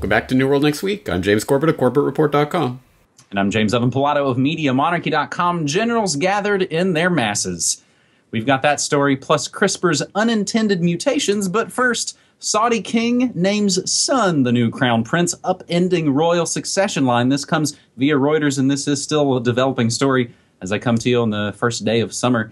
Welcome back to New World Next Week. I'm James Corbett of CorbettReport.com. And I'm James Evan Pilato of MediaMonarchy.com. Generals gathered in their masses. We've got that story, plus CRISPR's unintended mutations. But first, Saudi king names son the new crown prince, upending royal succession line. This comes via Reuters, and this is still a developing story as I come to you on the first day of summer.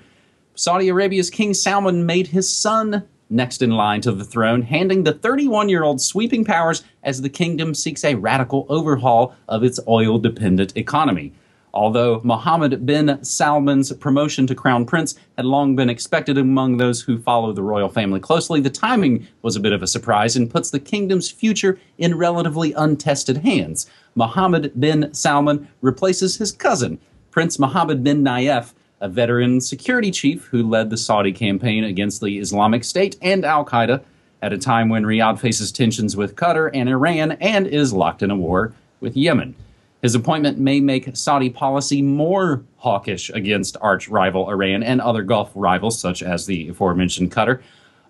Saudi Arabia's King Salman made his son next in line to the throne, handing the 31-year-old sweeping powers as the kingdom seeks a radical overhaul of its oil-dependent economy. Although Mohammed bin Salman's promotion to crown prince had long been expected among those who follow the royal family closely, the timing was a bit of a surprise and puts the kingdom's future in relatively untested hands. Mohammed bin Salman replaces his cousin, Prince Mohammed bin Nayef, a veteran security chief who led the Saudi campaign against the Islamic State and al-Qaeda at a time when Riyadh faces tensions with Qatar and Iran and is locked in a war with Yemen. His appointment may make Saudi policy more hawkish against arch-rival Iran and other Gulf rivals such as the aforementioned Qatar.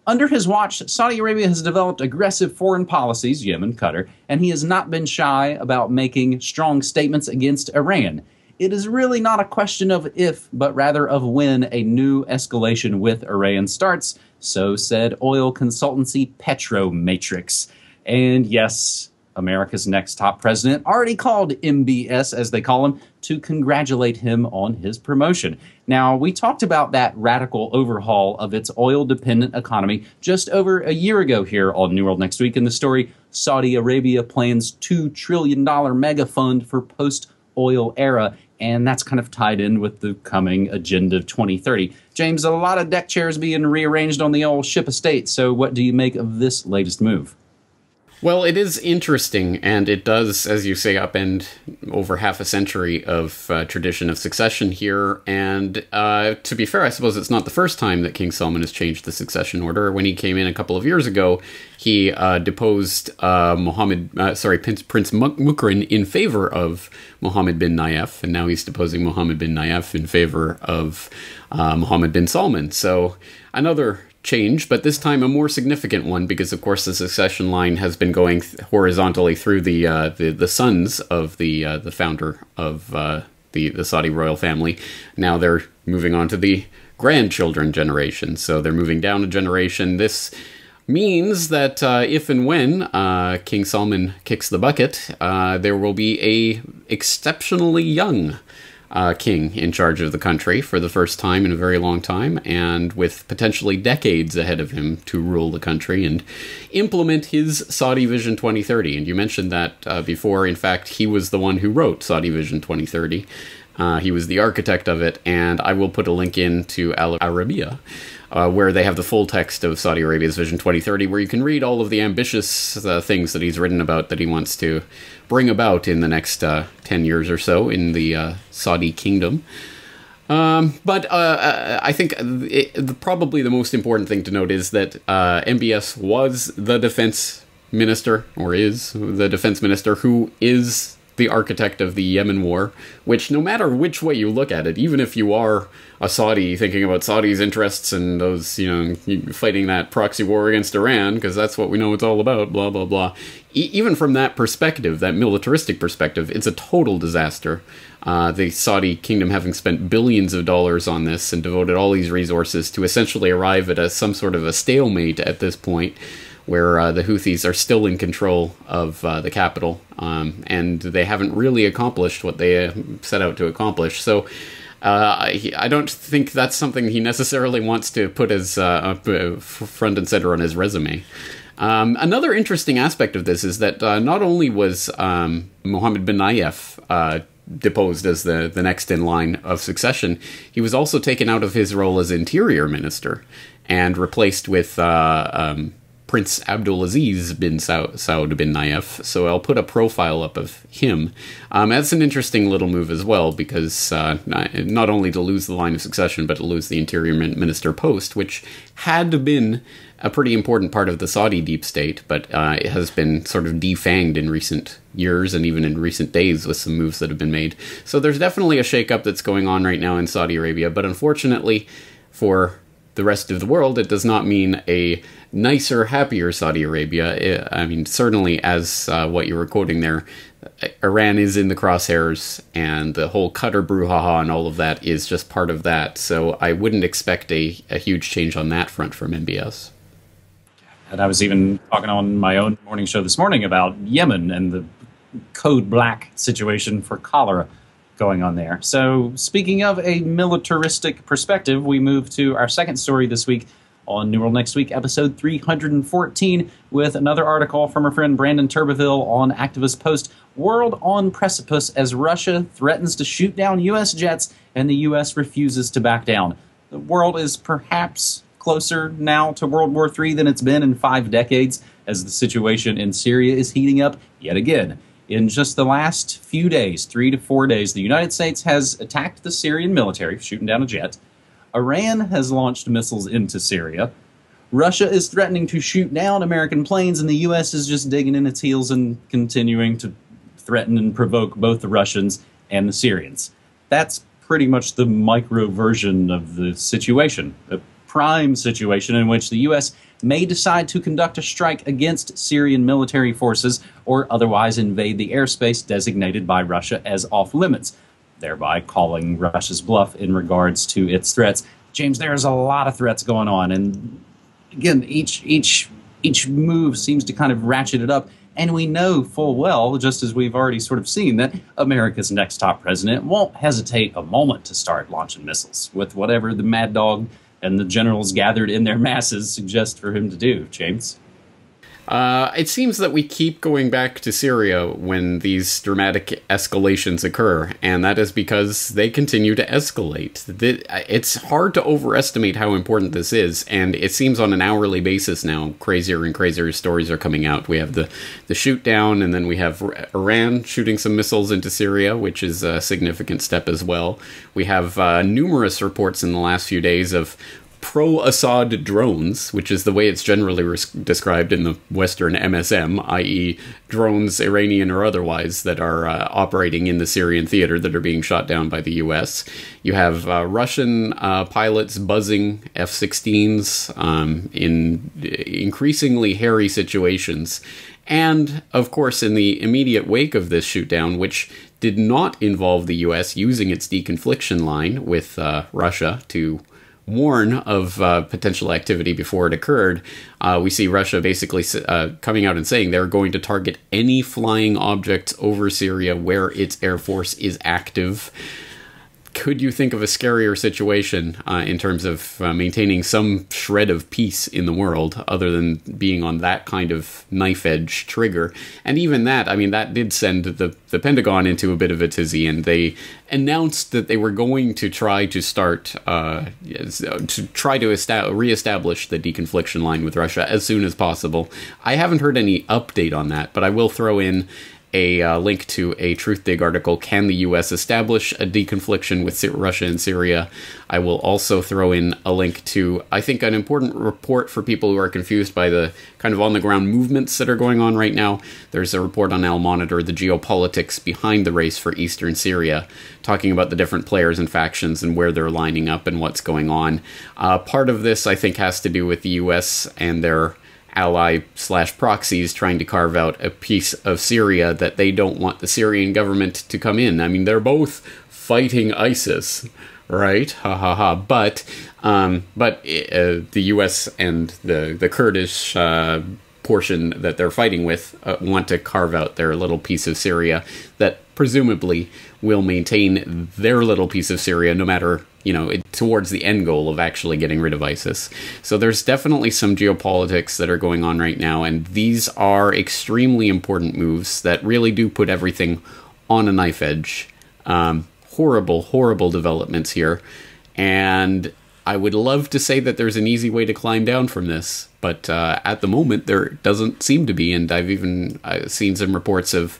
Under his watch, Saudi Arabia has developed aggressive foreign policies, Yemen, Qatar, and he has not been shy about making strong statements against Iran. It is really not a question of if, but rather of when a new escalation with Iran starts, so said oil consultancy Petromatrix. And yes, America's next top president already called MBS, as they call him, to congratulate him on his promotion. Now, we talked about that radical overhaul of its oil-dependent economy just over a year ago here on New World Next Week in the story, Saudi Arabia plans $2 trillion mega fund for post-oil era. And that's kind of tied in with the coming Agenda of 2030. James, a lot of deck chairs being rearranged on the old ship estate. So what do you make of this latest move? Well, it is interesting, and it does, as you say, upend over half a century of tradition of succession here. And to be fair, I suppose it's not the first time that King Salman has changed the succession order. When he came in a couple of years ago, he deposed Prince Mukrin in favor of Mohammed bin Nayef, and now he's deposing Mohammed bin Nayef in favor of Mohammed bin Salman. So another change, but this time a more significant one, because of course the succession line has been going horizontally through the sons of the founder of the Saudi royal family. Now they're moving on to the grandchildren generation, so they're moving down a generation. This means that if and when King Salman kicks the bucket, there will be a exceptionally young king in charge of the country for the first time in a very long time, and with potentially decades ahead of him to rule the country and implement his Saudi Vision 2030. And you mentioned that before. In fact, he was the one who wrote Saudi Vision 2030. He was the architect of it, and I will put a link in to Al Arabiya, where they have the full text of Saudi Arabia's Vision 2030, where you can read all of the ambitious things that he's written about that he wants to bring about in the next 10 years or so in the Saudi kingdom. But I think probably the most important thing to note is that MBS was the defense minister, or is the defense minister, who is the architect of the Yemen war, which no matter which way you look at it, even if you are a Saudi thinking about Saudi's interests and those, fighting that proxy war against Iran, because that's what we know it's all about, blah, blah, blah. Even from that perspective, that militaristic perspective, it's a total disaster. The Saudi kingdom having spent billions of dollars on this and devoted all these resources to essentially arrive at some sort of a stalemate at this point, where the Houthis are still in control of the capital, and they haven't really accomplished what they set out to accomplish. So I don't think that's something he necessarily wants to put as front and center on his resume. Another interesting aspect of this is that not only was Mohammed bin Nayef deposed as the next in line of succession, he was also taken out of his role as interior minister and replaced with Prince Abdulaziz bin Saud bin Nayef. So I'll put a profile up of him. That's an interesting little move as well, because not only to lose the line of succession, but to lose the interior minister post, which had been a pretty important part of the Saudi deep state, but it has been sort of defanged in recent years and even in recent days with some moves that have been made. So there's definitely a shakeup that's going on right now in Saudi Arabia, but unfortunately for the rest of the world, it does not mean a nicer, happier Saudi Arabia. I mean, certainly, as what you were quoting there, Iran is in the crosshairs, and the whole Qatar brouhaha and all of that is just part of that. So I wouldn't expect a huge change on that front from MBS. And I was even talking on my own morning show this morning about Yemen and the code black situation for cholera going on there. So speaking of a militaristic perspective, we move to our second story this week on New World Next Week, episode 314, with another article from our friend Brandon Turbeville on Activist Post. World on precipice as Russia threatens to shoot down U.S. jets and the U.S. refuses to back down. The world is perhaps closer now to World War III than it's been in 5 decades, as the situation in Syria is heating up yet again. In just the last few days, 3 to 4 days, the United States has attacked the Syrian military, shooting down a jet. Iran has launched missiles into Syria. Russia is threatening to shoot down American planes, and the U.S. is just digging in its heels and continuing to threaten and provoke both the Russians and the Syrians. That's pretty much the micro version of the situation, a prime situation in which the U.S. may decide to conduct a strike against Syrian military forces or otherwise invade the airspace designated by Russia as off-limits, thereby calling Russia's bluff in regards to its threats. James, there's a lot of threats going on, and again, each move seems to kind of ratchet it up, and we know full well, just as we've already sort of seen, that America's next top president won't hesitate a moment to start launching missiles with whatever the mad dog and the generals gathered in their masses suggest for him to do. James? It seems that we keep going back to Syria when these dramatic escalations occur, and that is because they continue to escalate. It's hard to overestimate how important this is, and it seems on an hourly basis now, crazier and crazier stories are coming out. We have the shoot down, and then we have Iran shooting some missiles into Syria, which is a significant step as well. We have numerous reports in the last few days of pro-Assad drones, which is the way it's generally described in the Western MSM, i.e. drones, Iranian or otherwise, that are operating in the Syrian theater that are being shot down by the U.S. You have Russian pilots buzzing F-16s in increasingly hairy situations. And, of course, in the immediate wake of this shoot-down, which did not involve the U.S. using its deconfliction line with Russia to warn of potential activity before it occurred, we see Russia basically coming out and saying they're going to target any flying objects over Syria where its air force is active. Could you think of a scarier situation in terms of maintaining some shred of peace in the world other than being on that kind of knife-edge trigger? And even that, I mean, that did send the Pentagon into a bit of a tizzy, and they announced that they were going to try to reestablish the deconfliction line with Russia as soon as possible. I haven't heard any update on that, but I will throw in a link to a TruthDig article, Can the U.S. Establish a Deconfliction with Russia and Syria? I will also throw in a link to, I think, an important report for people who are confused by the kind of on-the-ground movements that are going on right now. There's a report on Al Monitor, the geopolitics behind the race for eastern Syria, talking about the different players and factions and where they're lining up and what's going on. Part of this, I think, has to do with the U.S. and their ally/proxies trying to carve out a piece of Syria that they don't want the Syrian government to come in. I mean, they're both fighting ISIS, right? Ha ha ha. But the U.S. and the Kurdish portion that they're fighting with want to carve out their little piece of Syria that presumably will maintain their little piece of Syria no matter, towards the end goal of actually getting rid of ISIS. So there's definitely some geopolitics that are going on right now, and these are extremely important moves that really do put everything on a knife edge. Horrible, horrible developments here, and I would love to say that there's an easy way to climb down from this, But at the moment, there doesn't seem to be, and I've even seen some reports of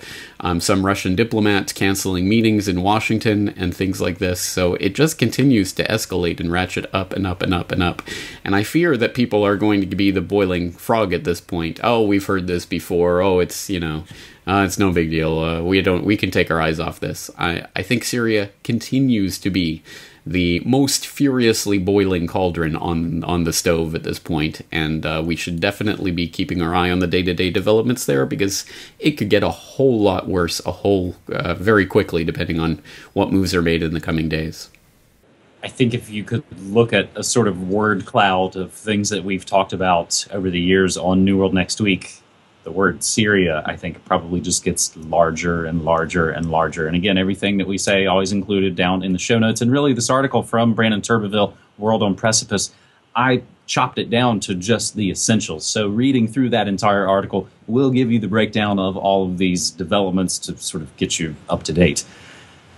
some Russian diplomats canceling meetings in Washington and things like this. So it just continues to escalate and ratchet up and up and up and up. And I fear that people are going to be the boiling frog at this point. Oh, we've heard this before. Oh, it's, it's no big deal. We can take our eyes off this. I think Syria continues to be the most furiously boiling cauldron on the stove at this point, and we should definitely be keeping our eye on the day-to-day developments there, because it could get a whole lot worse very quickly, depending on what moves are made in the coming days. I think if you could look at a sort of word cloud of things that we've talked about over the years on New World Next Week, the word Syria, I think, probably just gets larger and larger and larger. And again, everything that we say always included down in the show notes. And really, this article from Brandon Turbeville, World on Precipice, I chopped it down to just the essentials. So reading through that entire article will give you the breakdown of all of these developments to sort of get you up to date.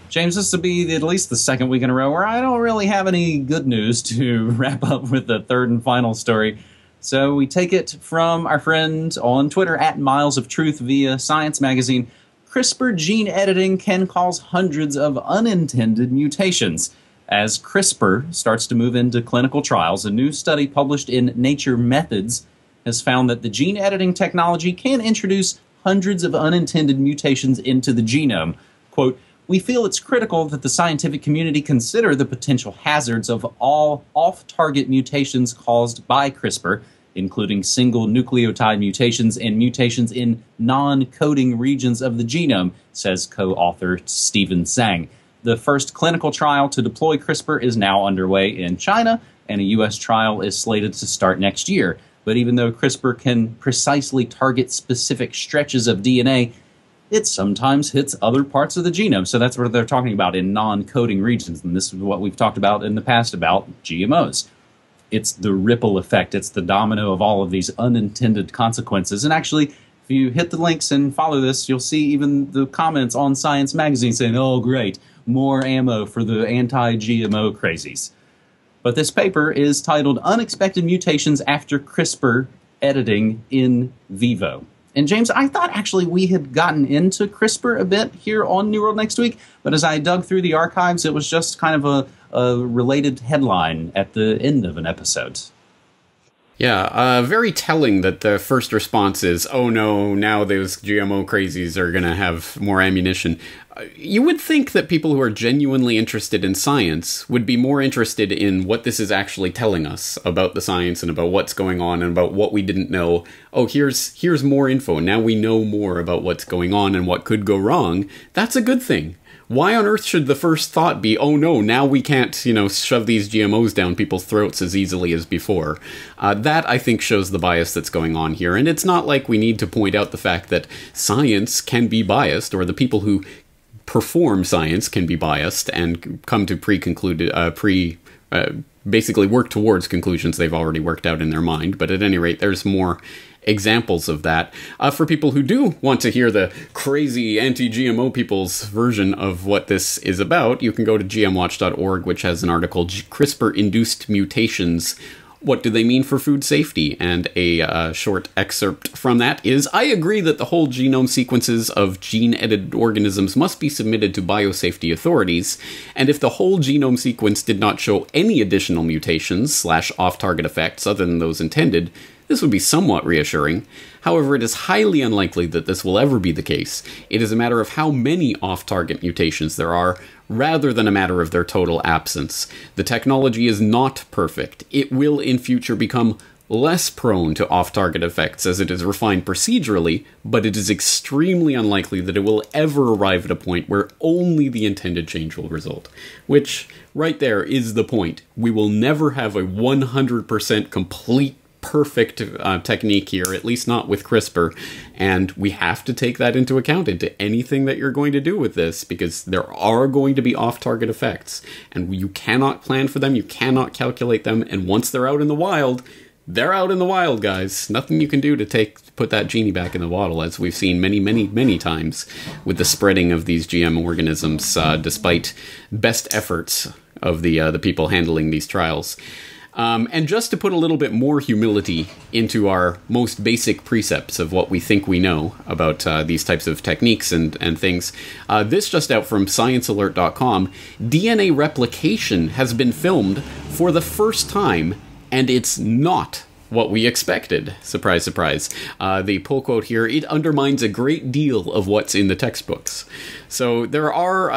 James, this will be at least the second week in a row where I don't really have any good news to wrap up with the third and final story. So we take it from our friend on Twitter at Miles of Truth via Science Magazine. CRISPR gene editing can cause hundreds of unintended mutations. As CRISPR starts to move into clinical trials, a new study published in Nature Methods has found that the gene editing technology can introduce hundreds of unintended mutations into the genome. Quote, "We feel it's critical that the scientific community consider the potential hazards of all off-target mutations caused by CRISPR, including single nucleotide mutations and mutations in non-coding regions of the genome," says co-author Stephen Zhang. The first clinical trial to deploy CRISPR is now underway in China, and a U.S. trial is slated to start next year. But even though CRISPR can precisely target specific stretches of DNA, it sometimes hits other parts of the genome. So that's what they're talking about in non-coding regions. And this is what we've talked about in the past about GMOs. It's the ripple effect. It's the domino of all of these unintended consequences. And actually, if you hit the links and follow this, you'll see even the comments on Science Magazine saying, oh, great, more ammo for the anti-GMO crazies. But this paper is titled Unexpected Mutations After CRISPR Editing in Vivo. And James, I thought actually we had gotten into CRISPR a bit here on New World Next Week, but as I dug through the archives, it was just kind of a related headline at the end of an episode. Yeah, very telling that the first response is, oh no, now those GMO crazies are going to have more ammunition. You would think that people who are genuinely interested in science would be more interested in what this is actually telling us about the science and about what's going on and about what we didn't know. Oh, here's more info. Now we know more about what's going on and what could go wrong. That's a good thing. Why on earth should the first thought be, oh no, now we can't, shove these GMOs down people's throats as easily as before? That, I think, shows the bias that's going on here. And it's not like we need to point out the fact that science can be biased, or the people who perform science can be biased and come to basically work towards conclusions they've already worked out in their mind. But at any rate, there's more examples of that. For people who do want to hear the crazy anti-GMO people's version of what this is about, you can go to gmwatch.org, which has an article, CRISPR-Induced Mutations, What Do They Mean for Food Safety? And a short excerpt from that is, I agree that the whole genome sequences of gene-edited organisms must be submitted to biosafety authorities, and if the whole genome sequence did not show any additional mutations / off-target effects other than those intended, this would be somewhat reassuring. However, it is highly unlikely that this will ever be the case. It is a matter of how many off-target mutations there are, rather than a matter of their total absence. The technology is not perfect. It will in future become less prone to off-target effects as it is refined procedurally, but it is extremely unlikely that it will ever arrive at a point where only the intended change will result. Which, right there, is the point. We will never have a 100% complete perfect technique here, at least not with CRISPR, and we have to take that into account into anything that you're going to do with this, because there are going to be off-target effects, and you cannot plan for them, you cannot calculate them, and once they're out in the wild, they're out in the wild, guys. Nothing you can do to put that genie back in the bottle, as we've seen many, many, many times with the spreading of these GM organisms, despite best efforts of the people handling these trials. And just to put a little bit more humility into our most basic precepts of what we think we know about these types of techniques and things, this just out from sciencealert.com, DNA replication has been filmed for the first time, and it's not what we expected. Surprise, surprise. The pull quote here, it undermines a great deal of what's in the textbooks. So there are,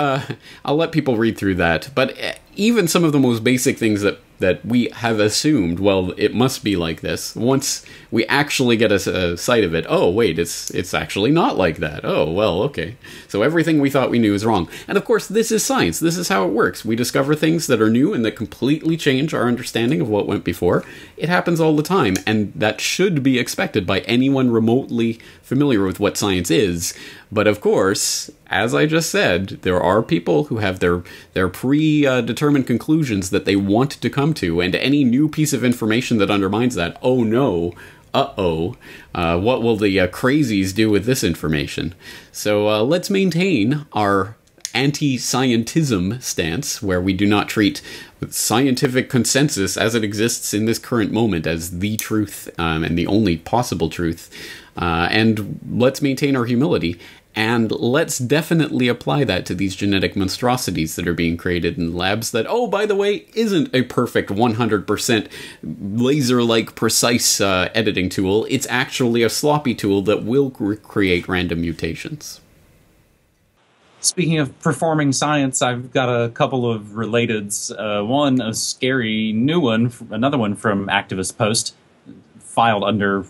I'll let people read through that, but even some of the most basic things that we have assumed, well, it must be like this, once we actually get a sight of it, oh, wait, it's actually not like that. Oh, well, okay. So everything we thought we knew is wrong. And of course, this is science. This is how it works. We discover things that are new and that completely change our understanding of what went before. It happens all the time, and that should be expected by anyone remotely familiar with what science is. But of course, as I just said, there are people who have their predetermined conclusions that they want to come to, and any new piece of information that undermines that, oh no, what will the crazies do with this information? So let's maintain our anti-scientism stance, where we do not treat scientific consensus as it exists in this current moment as the truth and the only possible truth. And let's maintain our humility, and let's definitely apply that to these genetic monstrosities that are being created in labs that, oh, by the way, isn't a perfect 100% laser-like precise editing tool. It's actually a sloppy tool that will create random mutations. Speaking of performing science, I've got a couple of relateds. One, a scary new one, another one from Activist Post, filed under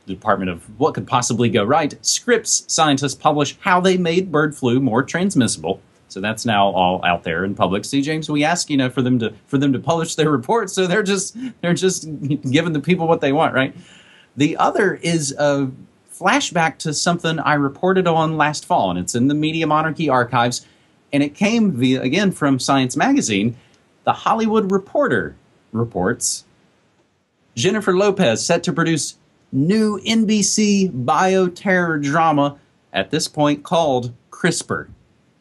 the Department of What Could Possibly Go Right. Scripps scientists publish how they made bird flu more transmissible. So that's now all out there in public. See, James, we ask, for them to publish their reports, so they're just giving the people what they want, right? The other is a flashback to something I reported on last fall, and it's in the Media Monarchy archives, and it came again from Science Magazine. The Hollywood Reporter reports Jennifer Lopez set to produce new NBC bioterror drama, at this point called CRISPR.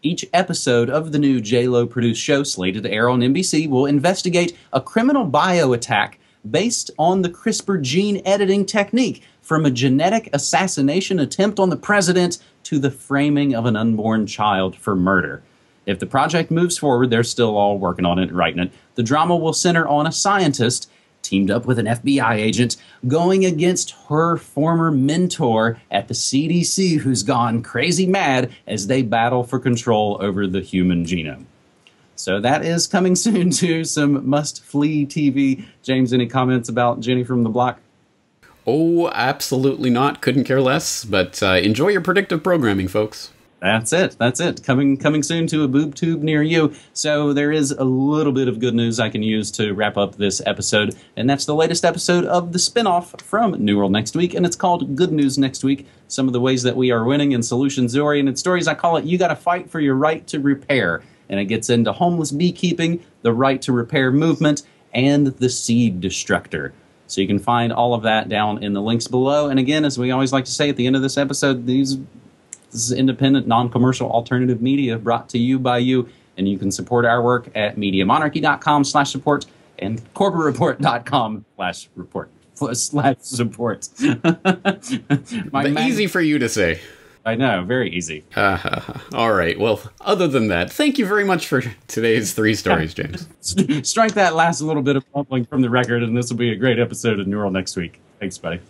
Each episode of the new J-Lo produced show, slated to air on NBC, will investigate a criminal bio attack based on the CRISPR gene editing technique, from a genetic assassination attempt on the president to the framing of an unborn child for murder. If the project moves forward, they're still all working on it, writing it. The drama will center on a scientist teamed up with an FBI agent going against her former mentor at the CDC, who's gone crazy mad as they battle for control over the human genome. So that is coming soon to some must-flee TV. James, any comments about Jenny from the Block? Oh, absolutely not. Couldn't care less. But enjoy your predictive programming, folks. That's it. That's it. Coming soon to a boob tube near you. So there is a little bit of good news I can use to wrap up this episode, and that's the latest episode of the spinoff from New World Next Week, and it's called Good News Next Week. Some of the ways that we are winning in solutions-oriented stories. I call it You Gotta Fight for Your Right to Repair, and it gets into homeless beekeeping, the right to repair movement, and the seed destructor. So you can find all of that down in the links below. And again, as we always like to say at the end of this episode, this is independent, non-commercial alternative media brought to you by you. And you can support our work at MediaMonarchy.com/support and CorporateReport.com/support. Easy for you to say. I know, very easy. All right. Well, other than that, thank you very much for today's 3 stories, James. Strike that last little bit of mumbling from the record, and this will be a great episode of New World Next Week. Thanks, buddy.